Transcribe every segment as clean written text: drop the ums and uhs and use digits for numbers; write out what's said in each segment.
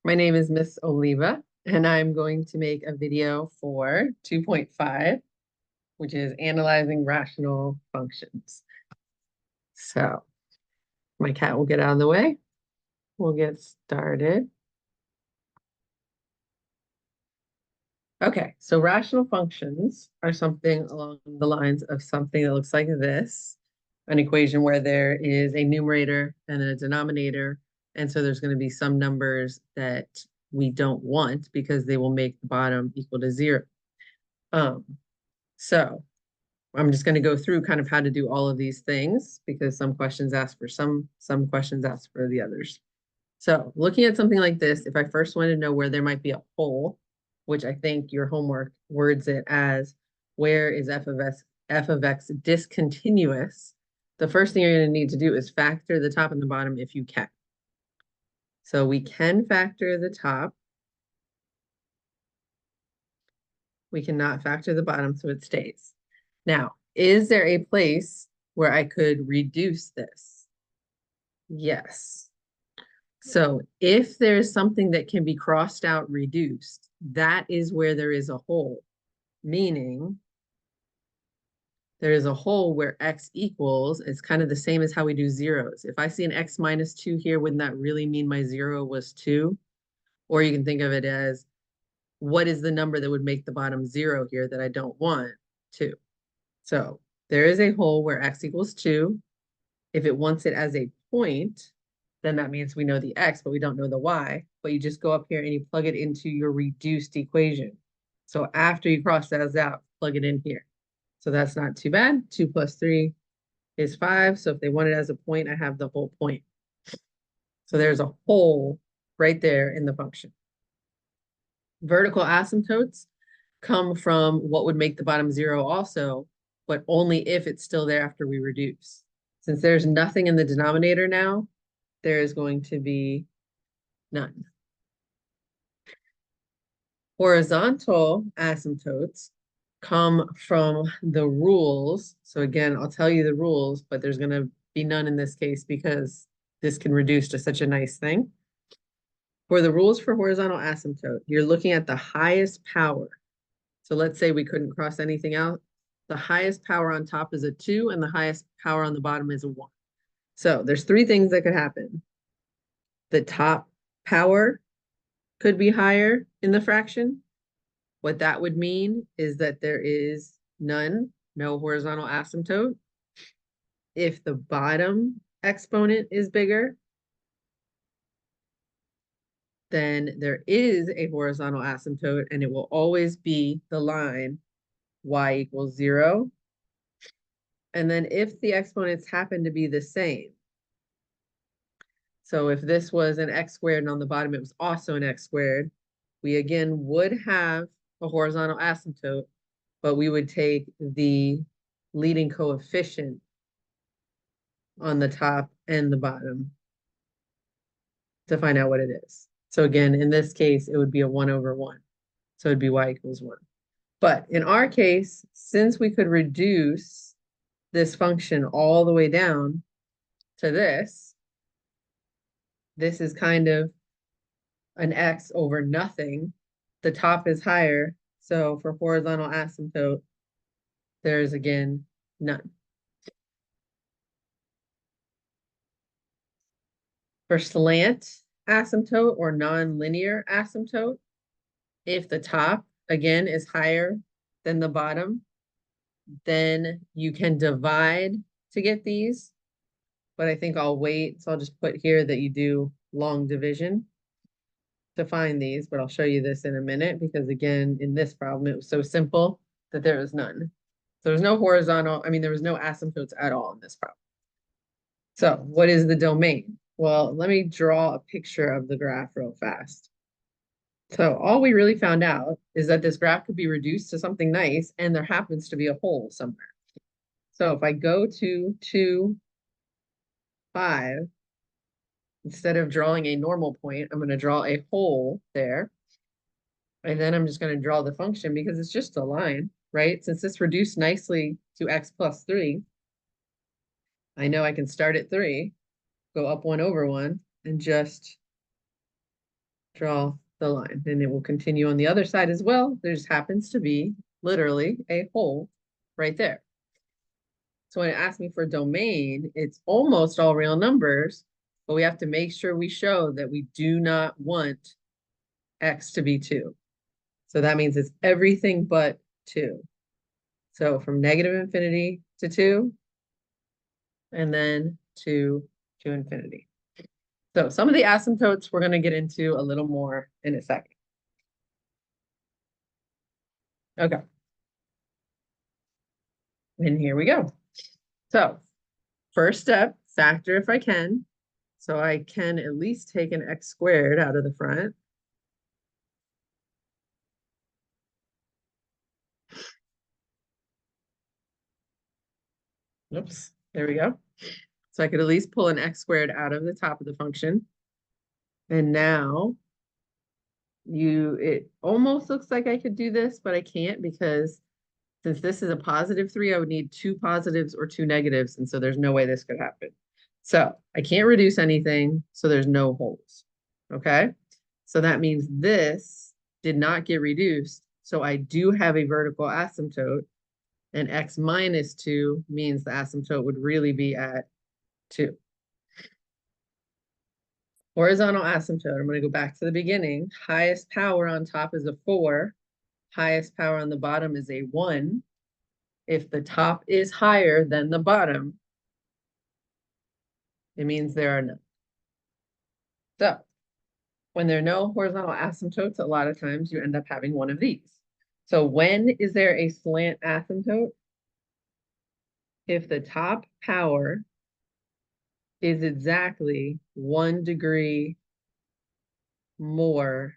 My name is Miss Oliva, and I'm going to make a video for 2.5, which is analyzing rational functions. So my cat will get out of the way. We'll get started. Okay, so rational functions are something along the lines of something that looks like this, an equation where there is a numerator and a denominator. And so there's going to be some numbers that we don't want because they will make the bottom equal to 0. So I'm just going to go through kind of how to do all of these things because some questions ask for some questions ask for the others. So looking at something like this, if I first want to know where there might be a hole, which I think your homework words it as where is f of x discontinuous, the first thing you're going to need to do is factor the top and the bottom if you can. So we can factor the top. We cannot factor the bottom, so it stays. Now, is there a place where I could reduce this? Yes. So if there's something that can be crossed out, reduced, that is where there is a hole, meaning there is a hole where x equals, it's kind of the same as how we do zeros. If I see an x minus 2 here, wouldn't that really mean my 0 was 2? Or you can think of it as, what is the number that would make the bottom 0 here that I don't want? 2. So there is a hole where x equals 2. If it wants it as a point, then that means we know the x, but we don't know the y. But you just go up here and you plug it into your reduced equation. So after you cross those out, plug it in here. So that's not too bad. 2 plus 3 is 5. So if they want it as a point, I have the whole point. So there's a hole right there in the function. Vertical asymptotes come from what would make the bottom 0 also, but only if it's still there after we reduce. Since there's nothing in the denominator now, there is going to be none. Horizontal asymptotes come from the rules. So again, I'll tell you the rules, but there's going to be none in this case because this can reduce to such a nice thing. For the rules for horizontal asymptote, you're looking at the highest power. So let's say we couldn't cross anything out. The highest power on top is a 2 and the highest power on the bottom is a 1. So there's 3 things that could happen. The top power could be higher in the fraction. What that would mean is that there is no horizontal asymptote. If the bottom exponent is bigger, then there is a horizontal asymptote and it will always be the line y equals 0. And then if the exponents happen to be the same, so if this was an x squared and on the bottom it was also an x squared, we again would have a horizontal asymptote, but we would take the leading coefficient on the top and the bottom to find out what it is. So again, in this case, it would be a 1/1. So it'd be y equals 1. But in our case, since we could reduce this function all the way down to this is kind of an x over nothing. The top is higher. So for horizontal asymptote, there's again none. For slant asymptote or nonlinear asymptote, if the top, again, is higher than the bottom, then you can divide to get these. But I think I'll wait. So I'll just put here that you do long division to find these, but I'll show you this in a minute because again, in this problem, it was so simple that there was none. So there's no horizontal, there was no asymptotes at all in this problem. So what is the domain? Well, let me draw a picture of the graph real fast. So all we really found out is that this graph could be reduced to something nice and there happens to be a hole somewhere. So if I go to 2, 5, instead of drawing a normal point, I'm going to draw a hole there. And then I'm just going to draw the function because it's just a line, right? Since this reduced nicely to x plus 3, I know I can start at 3, go up 1/1, and just draw the line, and it will continue on the other side as well. There just happens to be literally a hole right there. So when it asks me for domain, it's almost all real numbers, but we have to make sure we show that we do not want x to be 2. So that means it's everything but 2. So from negative infinity to 2, and then to infinity. So some of the asymptotes we're going to get into a little more in a second. Okay. And here we go. So first step, factor if I can. So I can at least take an x squared out of the front. Oops, there we go. So I could at least pull an x squared out of the top of the function. And now it almost looks like I could do this, but I can't because since this is a positive 3, I would need 2 positives or 2 negatives, and so there's no way this could happen. So I can't reduce anything, so there's no holes, okay? So that means this did not get reduced, so I do have a vertical asymptote, and x minus 2 means the asymptote would really be at 2. Horizontal asymptote, I'm going to go back to the beginning. Highest power on top is a 4. Highest power on the bottom is a 1. If the top is higher than the bottom, it means there are none. So when there are no horizontal asymptotes, a lot of times you end up having one of these. So when is there a slant asymptote? If the top power is exactly 1 degree more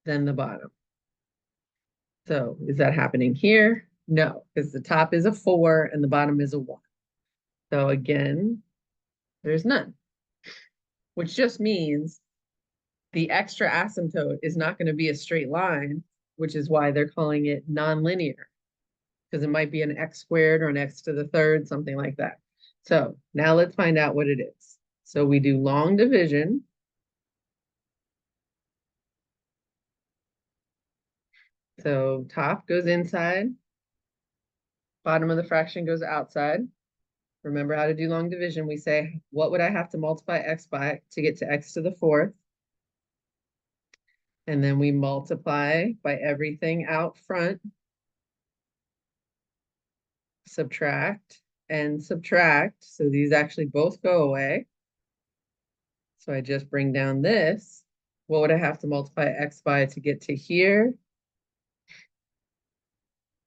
than the bottom. So is that happening here? No, because the top is a 4 and the bottom is a 1. So again, there's none, which just means the extra asymptote is not going to be a straight line, which is why they're calling it nonlinear, because it might be an x squared or an x to the third, something like that. So now let's find out what it is. So we do long division. So top goes inside, bottom of the fraction goes outside. Remember how to do long division. We say, what would I have to multiply x by to get to x to the 4th? And then we multiply by everything out front, subtract and subtract. So these actually both go away. So I just bring down this. What would I have to multiply x by to get to here?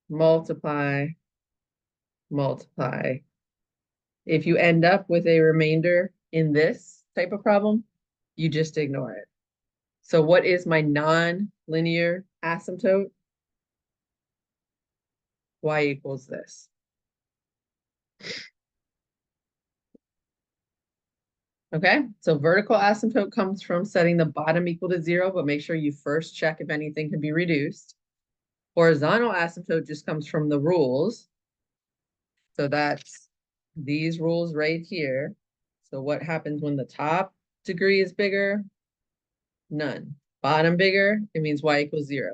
Multiply, multiply. If you end up with a remainder in this type of problem, you just ignore it. So what is my non-linear asymptote? Y equals this. Okay, so vertical asymptote comes from setting the bottom equal to 0, but make sure you first check if anything can be reduced. Horizontal asymptote just comes from the rules. So that's these rules right here. So what happens when the top degree is bigger? None. Bottom bigger, it means y equals 0.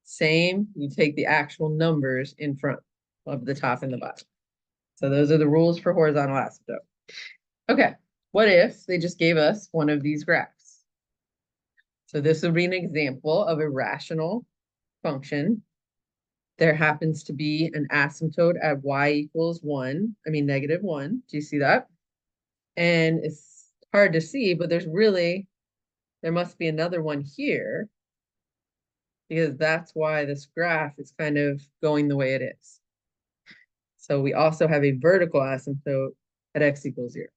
Same, you take the actual numbers in front of the top and the bottom. So those are the rules for horizontal asymptote. Okay, what if they just gave us one of these graphs? So this would be an example of a rational function. There happens to be an asymptote at y equals 1, negative 1. Do you see that? And it's hard to see, but there must be another one here, because that's why this graph is kind of going the way it is. So we also have a vertical asymptote at x equals 0.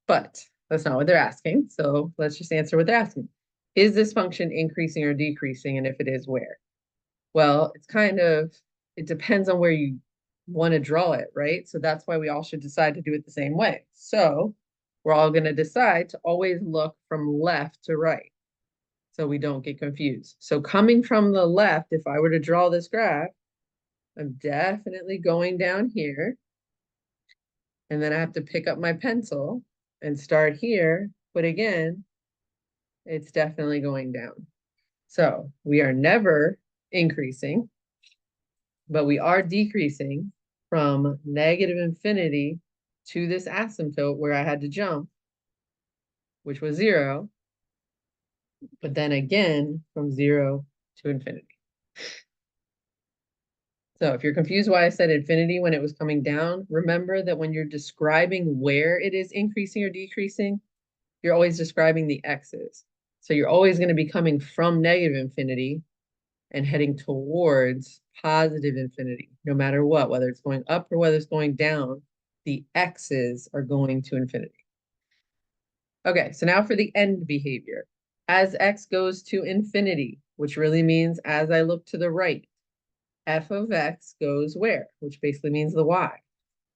But that's not what they're asking. So let's just answer what they're asking. Is this function increasing or decreasing? And if it is, where? Well, it depends on where you want to draw it, right? So that's why we all should decide to do it the same way. So we're all going to decide to always look from left to right, so we don't get confused. So coming from the left, if I were to draw this graph, I'm definitely going down here. And then I have to pick up my pencil and start here. But again, it's definitely going down. So we are never increasing, but we are decreasing from negative infinity to this asymptote where I had to jump, which was 0, but then again from 0 to infinity. So if you're confused why I said infinity when it was coming down, remember that when you're describing where it is increasing or decreasing, you're always describing the x's. So you're always going to be coming from negative infinity and heading towards positive infinity, no matter what, whether it's going up or whether it's going down, the x's are going to infinity. Okay, so now for the end behavior. As x goes to infinity, which really means as I look to the right, f of x goes where, which basically means the y.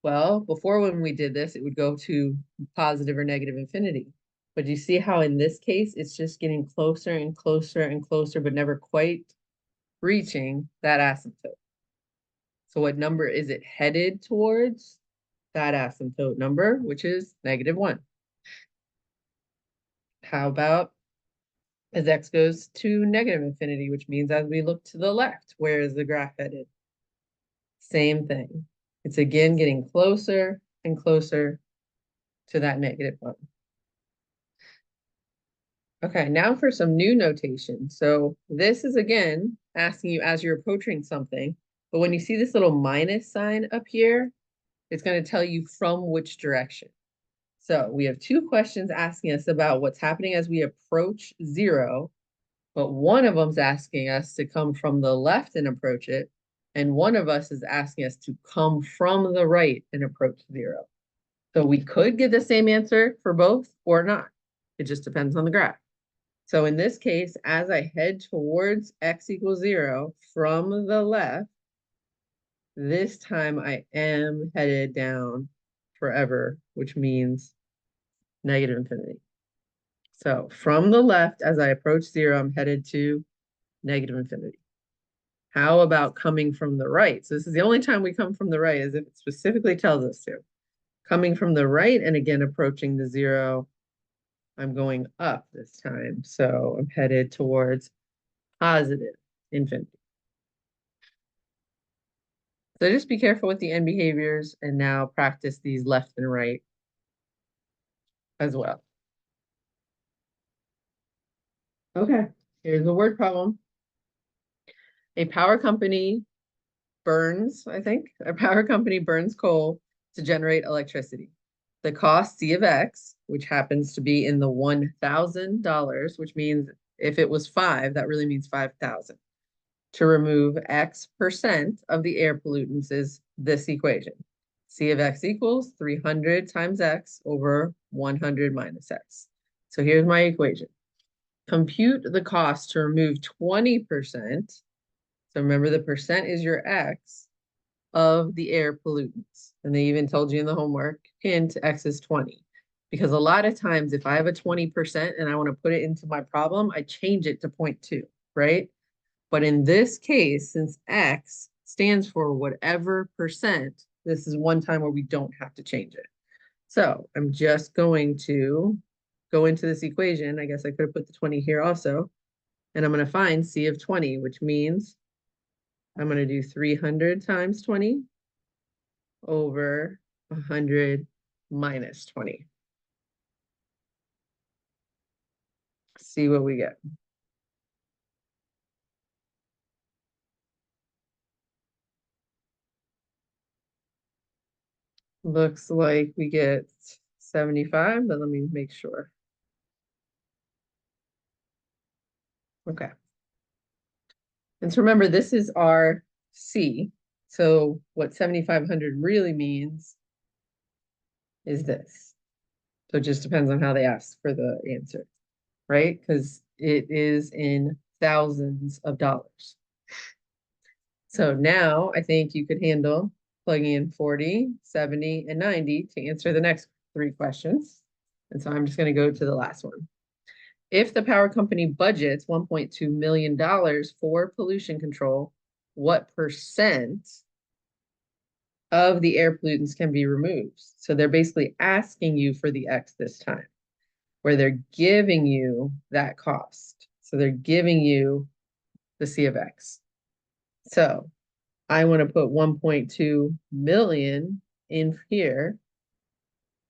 Well, before when we did this, it would go to positive or negative infinity. But you see how in this case, it's just getting closer and closer and closer, but never quite reaching that asymptote. So what number is it headed towards? That asymptote number, which is -1. How about as x goes to negative infinity, which means as we look to the left, where is the graph headed? Same thing. It's again getting closer and closer to that -1. Okay, now for some new notation. So this is again asking you as you're approaching something, but when you see this little minus sign up here, it's going to tell you from which direction. So we have two questions asking us about what's happening as we approach 0, but one of them's asking us to come from the left and approach it, and one of us is asking us to come from the right and approach 0. So we could get the same answer for both or not. It just depends on the graph. So in this case, as I head towards x equals 0 from the left, this time I am headed down forever, which means negative infinity. So from the left, as I approach 0, I'm headed to negative infinity. How about coming from the right? So this is the only time we come from the right, as if it specifically tells us to. Coming from the right and again approaching the 0, I'm going up this time. So I'm headed towards positive infinity. So just be careful with the end behaviors and now practice these left and right as well. Okay, here's a word problem. A power company burns, I think, a power company burns coal to generate electricity. The cost C of X, which happens to be in the $1,000, which means if it was 5, that really means 5,000. To remove X percent of the air pollutants is this equation. C of X equals 300 times X over 100 minus X. So here's my equation. Compute the cost to remove 20%. So remember the percent is your X of the air pollutants. And they even told you in the homework, hint, X is 20. Because a lot of times if I have a 20% and I want to put it into my problem, I change it to 0.2, right? But in this case, since X stands for whatever percent, this is one time where we don't have to change it. So I'm just going to go into this equation. I guess I could have put the 20 here also. And I'm going to find C of 20, which means I'm going to do 300 times 20 over 100 minus 20. See what we get. Looks like we get 75, but let me make sure. Okay. And so remember, this is our C. So what 7,500 really means is this. So it just depends on how they ask for the answer, right? Because it is in thousands of dollars. So now I think you could handle plugging in 40, 70, and 90 to answer the next 3 questions. And so I'm just going to go to the last one. If the power company budgets $1.2 million for pollution control, what percent of the air pollutants can be removed? So they're basically asking you for the X this time, where they're giving you that cost. So they're giving you the C of X. So I want to put 1.2 million in here,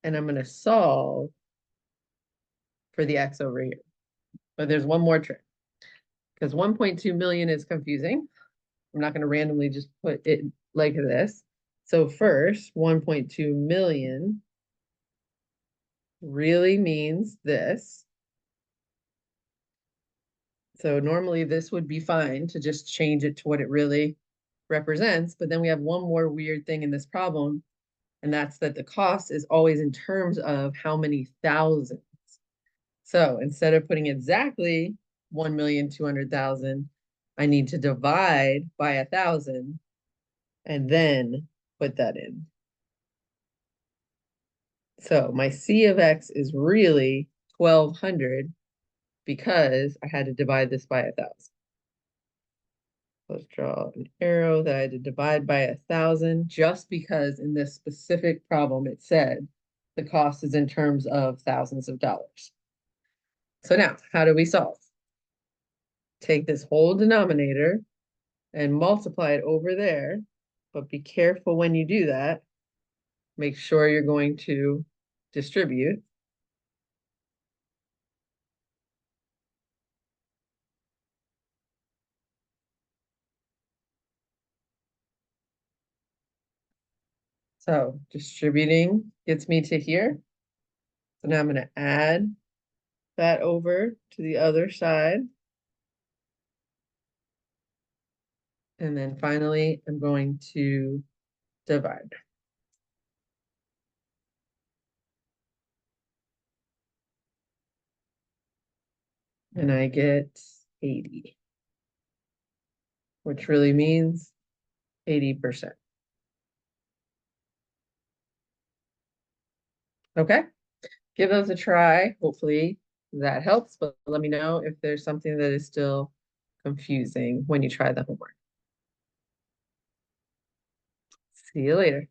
and I'm going to solve for the X over here. But there's one more trick, because 1.2 million is confusing. I'm not going to randomly just put it like this. So first, 1.2 million really means this. So normally this would be fine to just change it to what it really represents. But then we have one more weird thing in this problem, and that's that the cost is always in terms of how many thousands. So instead of putting exactly 1,200,000, I need to divide by 1,000 and then put that in. So my C of X is really 1,200 because I had to divide this by 1,000. Let's draw an arrow that I had to divide by 1,000 just because in this specific problem it said the cost is in terms of thousands of dollars. So now, how do we solve? Take this whole denominator and multiply it over there, but be careful when you do that. Make sure you're going to distribute. So distributing gets me to here. So now I'm going to add that over to the other side. And then finally, I'm going to divide. And I get 80, which really means 80%. Okay, give those a try. Hopefully that helps, but let me know if there's something that is still confusing when you try the homework. See you later.